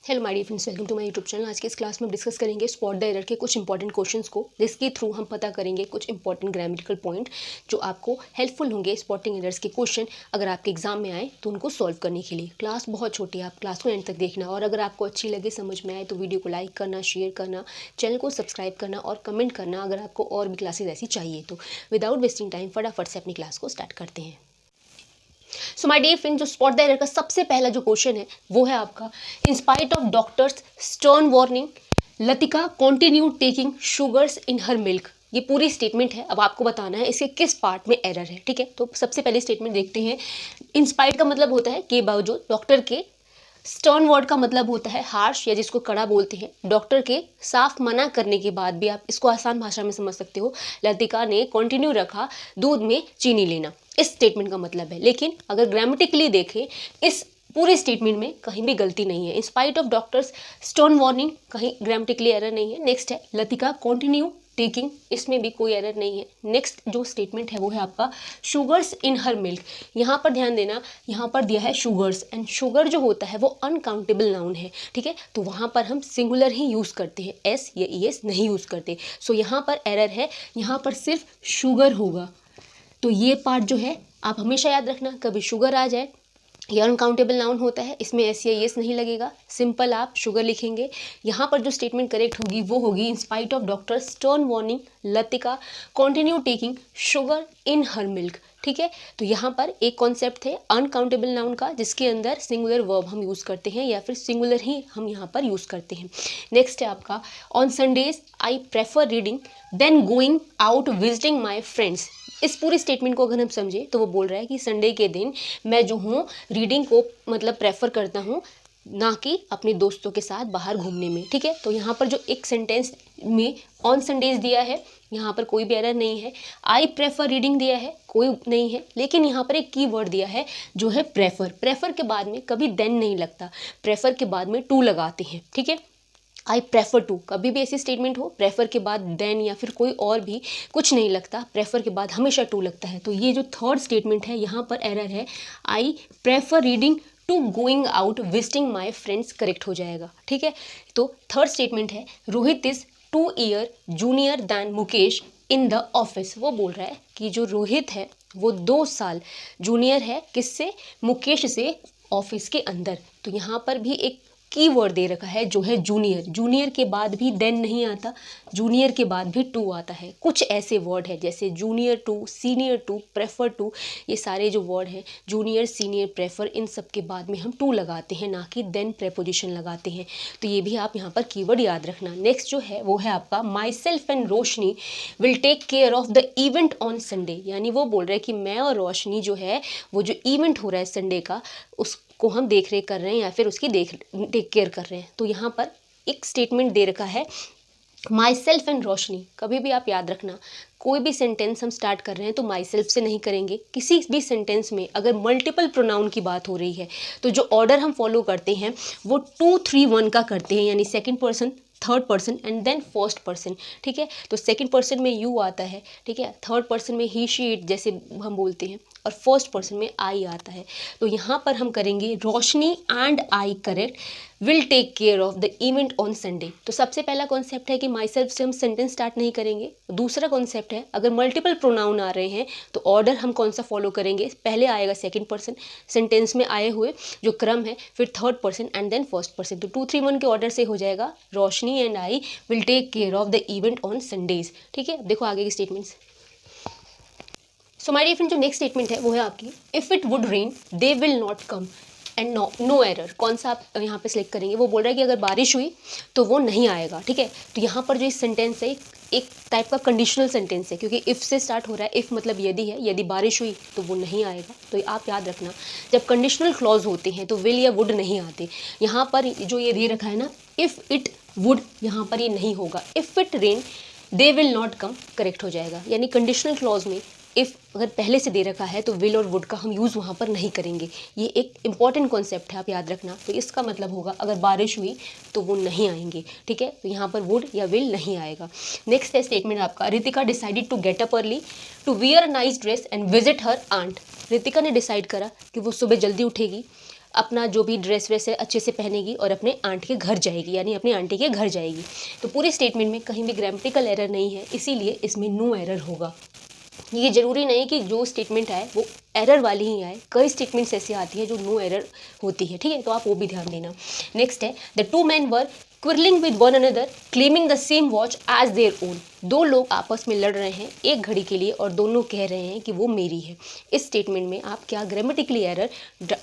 Hello my dear friends, welcome to my YouTube channel. आज के इस क्लास में हम डिस्कस करेंगे स्पॉट द एरर के कुछ इंपॉर्टेंट क्वेश्चंस को, जिसके थ्रू हम पता करेंगे कुछ इंपॉर्टेंट ग्रामेटिकल पॉइंट जो आपको हेल्पफुल होंगे स्पॉटिंग एरर्स के क्वेश्चन अगर आपके एग्जाम में आए तो उनको सॉल्व करने के लिए। क्लास बहुत छोटी है, आप क्लास को एंड तक देखना, और अगर आपको अच्छी लगे, समझ में आए तो वीडियो को लाइक करना, शेयर करना, चैनल को सब्सक्राइब करना और कमेंट करना अगर आपको और भी क्लासेज ऐसी चाहिए तो। विदाउट वेस्टिंग टाइम फटाफट से अपनी क्लास को स्टार्ट करते हैं। सो माय डियर फ्रेंड, जो स्पॉट द एरर का सबसे पहला जो क्वेश्चन है वो है आपका, in spite of doctors stern warning Latika continue taking sugars in her milk. ये पूरी स्टेटमेंट है, अब आपको बताना है इसके किस पार्ट में एरर है। ठीक है, तो सबसे पहले स्टेटमेंट देखते हैं। इन स्पाइट का मतलब होता है के बावजूद, डॉक्टर के। स्टर्न वर्ड का मतलब होता है हार्श, या जिसको कड़ा बोलते हैं। डॉक्टर के साफ मना करने के बाद भी, आप इसको आसान भाषा में समझ सकते हो, लतिका ने कंटिन्यू रखा दूध में चीनी लेना। इस स्टेटमेंट का मतलब है। लेकिन अगर ग्रामेटिकली देखें, इस पूरे स्टेटमेंट में कहीं भी गलती नहीं है। In spite of doctors stern warning, कहीं ग्रामेटिकली एरर नहीं है। नेक्स्ट है लतिका कंटिन्यू टेकिंग, इसमें भी कोई एरर नहीं है। नेक्स्ट जो स्टेटमेंट है वो है आपका शुगर्स इन हर मिल्क। यहाँ पर ध्यान देना, यहाँ पर दिया है शुगर्स, एंड शुगर जो होता है वो अनकाउंटेबल नाउन है। ठीक है, तो वहाँ पर हम सिंगुलर ही यूज़ करते हैं, एस या ई एस नहीं यूज़ करते। सो यहाँ पर एरर है, यहाँ पर सिर्फ शुगर होगा। तो ये पार्ट जो है आप हमेशा याद रखना, कभी शुगर आ जाए, ये अनकाउंटेबल नाउन होता है, इसमें एस या एस नहीं लगेगा, सिंपल आप शुगर लिखेंगे। यहाँ पर जो स्टेटमेंट करेक्ट होगी वो होगी, in spite of doctor stern warning Latika continue taking sugar in her milk. ठीक है, तो यहाँ पर एक कॉन्सेप्ट थे अनकाउंटेबल नाउन का, जिसके अंदर सिंगुलर वर्ब हम यूज़ करते हैं या फिर सिंगुलर ही हम यहाँ पर यूज़ करते हैं। नेक्स्ट है आपका, on Sundays I prefer reading than going out visiting my friends. इस पूरी स्टेटमेंट को अगर हम समझें तो वो बोल रहा है कि संडे के दिन मैं जो हूँ रीडिंग को मतलब प्रेफर करता हूँ, ना कि अपने दोस्तों के साथ बाहर घूमने में। ठीक है, तो यहाँ पर जो एक सेंटेंस में ऑन संडेज दिया है, यहाँ पर कोई भी एरर नहीं है। आई प्रेफर रीडिंग दिया है, कोई नहीं है। लेकिन यहाँ पर एक की वर्ड दिया है जो है प्रेफर। प्रेफर के बाद में कभी देन नहीं लगता, प्रेफर के बाद में टू लगाते हैं। ठीक है, आई प्रेफर टू, कभी भी ऐसी स्टेटमेंट हो, प्रेफर के बाद देन या फिर कोई और भी कुछ नहीं लगता, प्रेफर के बाद हमेशा टू लगता है। तो ये जो थर्ड स्टेटमेंट है यहाँ पर एरर है, I prefer reading to going out visiting my friends, correct हो जाएगा। ठीक है, तो थर्ड स्टेटमेंट है, Rohit is 2 year junior than Mukesh in the office. वो बोल रहा है कि जो रोहित है वो 2 साल जूनियर है, किससे, मुकेश से, ऑफिस के अंदर। तो यहाँ पर भी एक की वर्ड दे रखा है जो है जूनियर। जूनियर के बाद भी देन नहीं आता, जूनियर के बाद भी टू आता है। कुछ ऐसे वर्ड है जैसे junior to, senior to, prefer to, ये सारे जो वर्ड हैं जूनियर, सीनियर, प्रेफर, इन सब के बाद में हम टू लगाते हैं, ना कि देन प्रेपोजिशन लगाते हैं। तो ये भी आप यहाँ पर कीवर्ड याद रखना। नेक्स्ट जो है वो है आपका, myself and Roshni will take care of the event on Sunday. यानी वो बोल रहे हैं कि मैं और रोशनी जो है, वो जो इवेंट हो रहा है संडे का, उसको हम देख रेख कर रहे हैं या फिर उसकी टेक केयर कर रहे हैं। तो यहाँ पर एक स्टेटमेंट दे रखा है माई सेल्फ एंड रोशनी। कभी भी आप याद रखना, कोई भी सेंटेंस हम स्टार्ट कर रहे हैं तो माई सेल्फ से नहीं करेंगे। किसी भी सेंटेंस में अगर मल्टीपल प्रोनाउन की बात हो रही है तो जो ऑर्डर हम फॉलो करते हैं वो 2, 3, 1 का करते हैं, यानी second person, third person and then first person. ठीक है, तो सेकंड पर्सन में यू आता है, ठीक है, थर्ड पर्सन में ही, शी, इट जैसे हम बोलते हैं, और फर्स्ट पर्सन में आई आता है। तो यहाँ पर हम करेंगे Roshni and I correct will take care of the event on Sunday. तो सबसे पहला कॉन्सेप्ट है कि माई सेल्फ से हम सेंटेंस स्टार्ट नहीं करेंगे। दूसरा कॉन्सेप्ट है, अगर मल्टीपल प्रोनाउन आ रहे हैं तो ऑर्डर हम कौन सा फॉलो करेंगे, पहले आएगा सेकंड पर्सन सेंटेंस में आए हुए जो क्रम है, फिर third person and then first person. तो 2, 3, 1 के ऑर्डर से हो जाएगा, Roshni and I will take care of the event on Sundays. ठीक है, अब देखो आगे की statements. So my dear friend, जो नेक्स्ट स्टेटमेंट है वो है आपकी, if it would rain they will not come and no error. कौन सा आप यहाँ पे सिलेक्ट करेंगे, वो बोल रहा है कि अगर बारिश हुई तो वो नहीं आएगा। ठीक है, तो यहाँ पर जो इस सेंटेंस है एक टाइप का कंडीशनल सेंटेंस है, क्योंकि इफ़ से स्टार्ट हो रहा है। इफ़ मतलब यदि है, यदि बारिश हुई तो वो नहीं आएगा। तो आप याद रखना, जब कंडीशनल क्लॉज होते हैं तो विल या वुड नहीं आते। यहाँ पर जो ये दे रखा है ना, इफ़ इट वुड, यहाँ पर ये नहीं होगा। If it rain they will not come, correct हो जाएगा। यानी कंडीशनल क्लॉज में इफ़ अगर पहले से दे रखा है तो विल और वुड का हम यूज़ वहाँ पर नहीं करेंगे। ये एक इंपॉर्टेंट कॉन्सेप्ट है, आप याद रखना। तो इसका मतलब होगा अगर बारिश हुई तो वो नहीं आएंगे। ठीक है, तो यहाँ पर वुड या विल नहीं आएगा। नेक्स्ट है स्टेटमेंट आपका, Ritika decided to get up early to wear a nice dress and visit her aunt. Ritika ने डिसाइड करा कि वो सुबह जल्दी उठेगी, अपना जो भी ड्रेस व्रेस है अच्छे से पहनेगी और अपने आंट के घर जाएगी, यानी अपनी आंटी के घर जाएगी। तो पूरे स्टेटमेंट में कहीं भी ग्रामेटिकल एरर नहीं है, इसीलिए इसमें नो एरर होगा। ये ज़रूरी नहीं कि जो स्टेटमेंट आए वो एरर वाली ही आए, कई स्टेटमेंट्स ऐसी आती है जो नो एरर होती है, ठीक है, तो आप वो भी ध्यान देना। नेक्स्ट है the two man were quarrelling with one another claiming the same watch as their own. दो लोग आपस में लड़ रहे हैं एक घड़ी के लिए और दोनों कह रहे हैं कि वो मेरी है। इस स्टेटमेंट में आप क्या ग्रामेटिकली एरर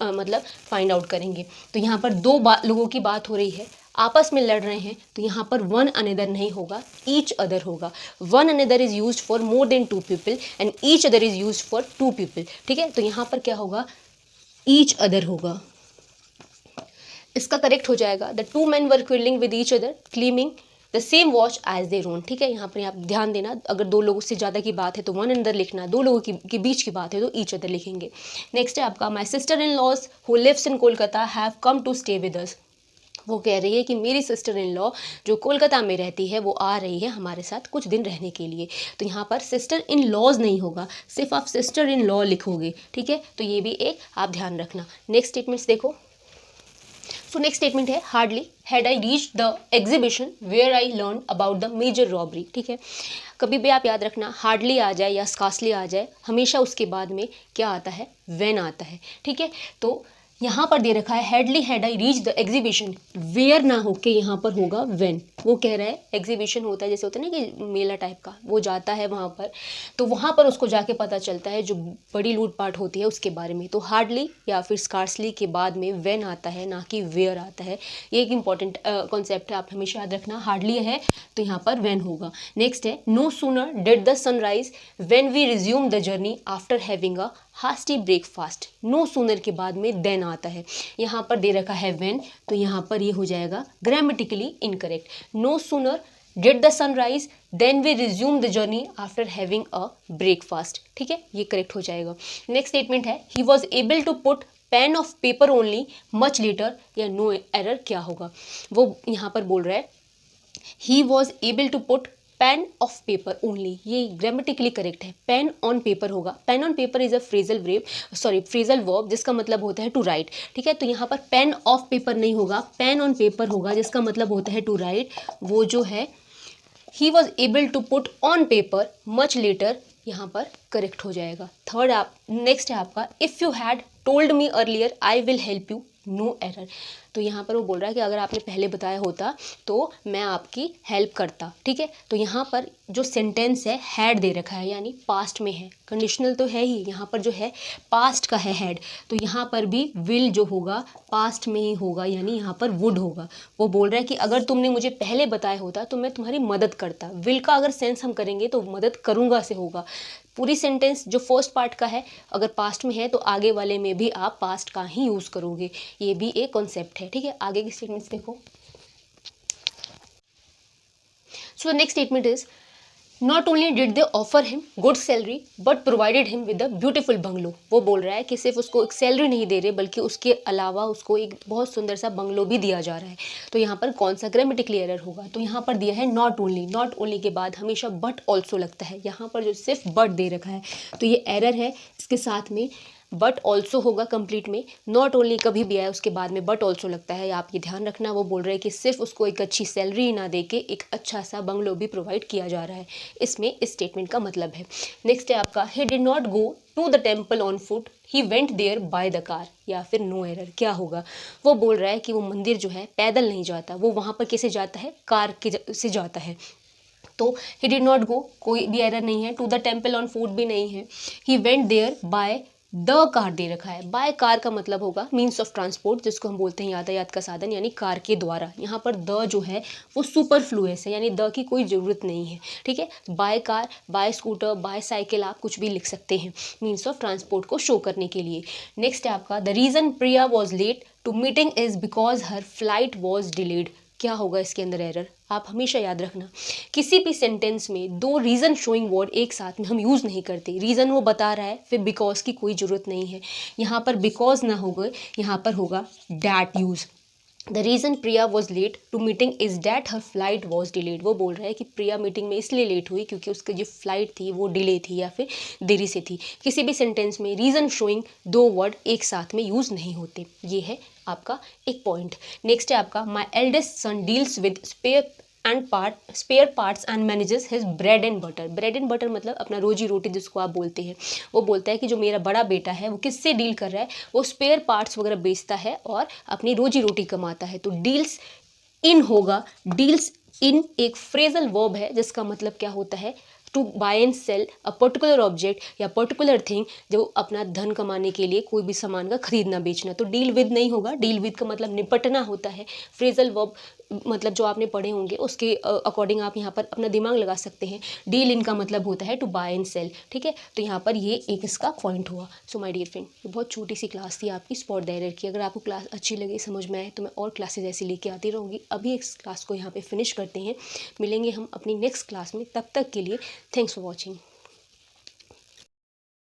मतलब फाइंड आउट करेंगे। तो यहाँ पर दो लोगों की बात हो रही है, आपस में लड़ रहे हैं, तो यहाँ पर वन अनदर नहीं होगा, ईच अदर होगा। One another is used for more than two people and each other is used for two people, ठीक है। तो यहाँ पर क्या होगा, ईच अदर होगा। इसका करेक्ट हो जाएगा the two man were quarrelling with each other claiming the same watch as their own, ठीक है। यहाँ पर आप ध्यान देना, अगर दो लोगों से ज़्यादा की बात है तो वन अनदर लिखना, दो लोगों के बीच की बात है तो ईच अदर लिखेंगे। नेक्स्ट है आपका my sister in laws who lives in Kolkata have come to stay with us. वो कह रही है कि मेरी सिस्टर इन लॉ जो कोलकाता में रहती है वो आ रही है हमारे साथ कुछ दिन रहने के लिए। तो यहाँ पर सिस्टर इन लॉज नहीं होगा, सिर्फ आप सिस्टर इन लॉ लिखोगे, ठीक है। तो ये भी एक आप ध्यान रखना। नेक्स्ट स्टेटमेंट्स देखो। सो नेक्स्ट स्टेटमेंट है hardly had I reach the exhibition where I learn about the major robbery, ठीक है। कभी भी आप याद रखना, हार्डली आ जाए या स्कार्सली आ जाए, हमेशा उसके बाद में क्या आता है, व्हेन आता है, ठीक है। तो यहाँ पर दे रखा है hardly had I reach the exhibition, where ना होके यहाँ पर होगा व्हेन। वो कह रहा है एग्जीबिशन होता है जैसे होता है ना कि मेला टाइप का, वो जाता है वहाँ पर, तो वहाँ पर उसको जाके पता चलता है जो बड़ी लूटपाट होती है उसके बारे में। तो हार्डली या फिर स्कार्सली के बाद में व्हेन आता है, ना कि वेयर आता है। ये एक इंपॉर्टेंट कॉन्सेप्ट है, आप हमेशा याद रखना। हार्डली है तो यहाँ पर व्हेन होगा। नेक्स्ट है no sooner did the sunrise when we resume the journey after having a hasty breakfast. No sooner के बाद में देन आता है, यहाँ पर दे रखा है व्हेन, तो यहाँ पर ये हो जाएगा grammatically incorrect. No sooner did the sunrise then we resume the journey after having a breakfast, ठीक है, ये करेक्ट हो जाएगा। नेक्स्ट स्टेटमेंट है he was able to put pen of paper only much later, या नो एरर क्या होगा, वो यहाँ पर बोल रहा है he was able to put pen of paper only, ये ग्रामेटिकली करेक्ट है। पेन ऑन पेपर होगा, pen on paper is a phrasal verb जिसका मतलब होता है टू राइट, ठीक है। तो यहाँ पर पेन ऑफ पेपर नहीं होगा, पेन ऑन पेपर होगा जिसका मतलब होता है टू राइट। वो जो है he was able to put on paper much later, यहाँ पर करेक्ट हो जाएगा। थर्ड आप नेक्स्ट है आपका if you had told me earlier I will help you, no error. तो यहाँ पर वो बोल रहा है कि अगर आपने पहले बताया होता तो मैं आपकी हेल्प करता, ठीक है। तो यहाँ पर जो सेंटेंस है हैड दे रखा है, यानी पास्ट में है, कंडीशनल तो है ही, यहाँ पर जो है पास्ट का है हैड, तो यहाँ पर भी विल जो होगा पास्ट में ही होगा, यानी यहाँ पर वुड होगा। वो बोल रहा है कि अगर तुमने मुझे पहले बताया होता तो मैं तुम्हारी मदद करता। विल का अगर सेंस हम करेंगे तो मदद करूँगा से होगा। पूरी सेंटेंस जो फर्स्ट पार्ट का है अगर पास्ट में है तो आगे वाले में भी आप पास्ट का ही यूज़ करोगे, ये भी एक कॉन्सेप्ट है, ठीक है। आगे की स्टेटमेंट्स देखो। So the next statement is not only did they offer him good salary but provided him with a beautiful bungalow. वो बोल रहा है कि सिर्फ उसको एक सैलरी नहीं दे रहे बल्कि उसके अलावा उसको एक बहुत सुंदर सा बंगलो भी दिया जा रहा है। तो यहाँ पर कौन सा ग्रामेटिकली एरर होगा, तो यहाँ पर दिया है नॉट ओनली, नॉट ओनली के बाद हमेशा बट ऑल्सो लगता है, यहाँ पर जो सिर्फ बट दे रखा है तो ये एरर है। इसके साथ में बट ऑल्सो होगा कंप्लीट में, नॉट ओनली कभी भी आया उसके बाद में बट ऑल्सो लगता है, आप ये ध्यान रखना। वो बोल रहे हैं कि सिर्फ उसको एक अच्छी सैलरी ना दे के एक अच्छा सा बंगलो भी प्रोवाइड किया जा रहा है, इसमें इस स्टेटमेंट का मतलब है। नेक्स्ट है आपका he did not go to the temple on foot he went there by the car, या फिर नो एरर क्या होगा। वो बोल रहा है कि वो मंदिर जो है पैदल नहीं जाता, वो वहाँ पर कैसे जाता है, कार के से जाता है। तो ही डिड नॉट गो, कोई भी एरर नहीं है। To the temple on foot भी नहीं है। He went there by the car दे रखा है, बाय कार का मतलब होगा मीन्स ऑफ ट्रांसपोर्ट, जिसको हम बोलते हैं यातायात का साधन, यानी कार के द्वारा। यहाँ पर द जो है वो सुपरफ्लुअस है, यानी द की कोई ज़रूरत नहीं है, ठीक है। By car, by scooter, by cycle आप कुछ भी लिख सकते हैं मीन्स ऑफ ट्रांसपोर्ट को शो करने के लिए। नेक्स्ट है आपका the reason Priya was late to meeting is because her flight was delayed. क्या होगा इसके अंदर एरर, आप हमेशा याद रखना किसी भी सेंटेंस में दो रीज़न शोइंग वर्ड एक साथ में हम यूज़ नहीं करते। रीज़न वो बता रहा है, फिर बिकॉज की कोई ज़रूरत नहीं है, यहाँ पर बिकॉज ना होगा, यहाँ पर होगा that use. The reason Priya was late to meeting is that her flight was delayed. वो बोल रहा है कि प्रिया मीटिंग में इसलिए लेट हुई क्योंकि उसकी जो फ्लाइट थी वो डिले थी या फिर देरी से थी। किसी भी सेंटेंस में रीज़न शोइंग दो वर्ड एक साथ में यूज़ नहीं होते। ये है आपका एक पॉइंट। नेक्स्ट है आपका my eldest son deals with spare parts and manages his bread and butter. Bread and butter मतलब अपना रोजी रोटी जिसको आप बोलते हैं। वो बोलता है कि जो मेरा बड़ा बेटा है वो किससे डील कर रहा है, वो स्पेयर पार्ट्स वगैरह बेचता है और अपनी रोजी रोटी कमाता है। तो डील्स इन होगा। डील्स इन एक फ्रेजल वर्ब है जिसका मतलब क्या होता है, to buy and sell a particular object या पर्टिकुलर थिंग, जो अपना धन कमाने के लिए कोई भी सामान का खरीदना बेचना। तो डील विद नहीं होगा। डील विद का मतलब निपटना होता है। फ्रेजल वर्ब मतलब जो आपने पढ़े होंगे उसके अकॉर्डिंग आप यहाँ पर अपना दिमाग लगा सकते हैं। डील इनका मतलब होता है टू बाय एंड सेल। ठीक है, तो यहाँ पर ये एक इसका पॉइंट हुआ। सो माय डियर फ्रेंड, ये बहुत छोटी सी क्लास थी आपकी स्पॉट द एरर की। अगर आपको क्लास अच्छी लगे, समझ में आए, तो मैं और क्लासेज ऐसी लेके आती रहूँगी। अभी इस क्लास को यहाँ पे फिनिश करते हैं, मिलेंगे हम अपनी नेक्स्ट क्लास में। तब तक के लिए थैंक्स फॉर वॉचिंग।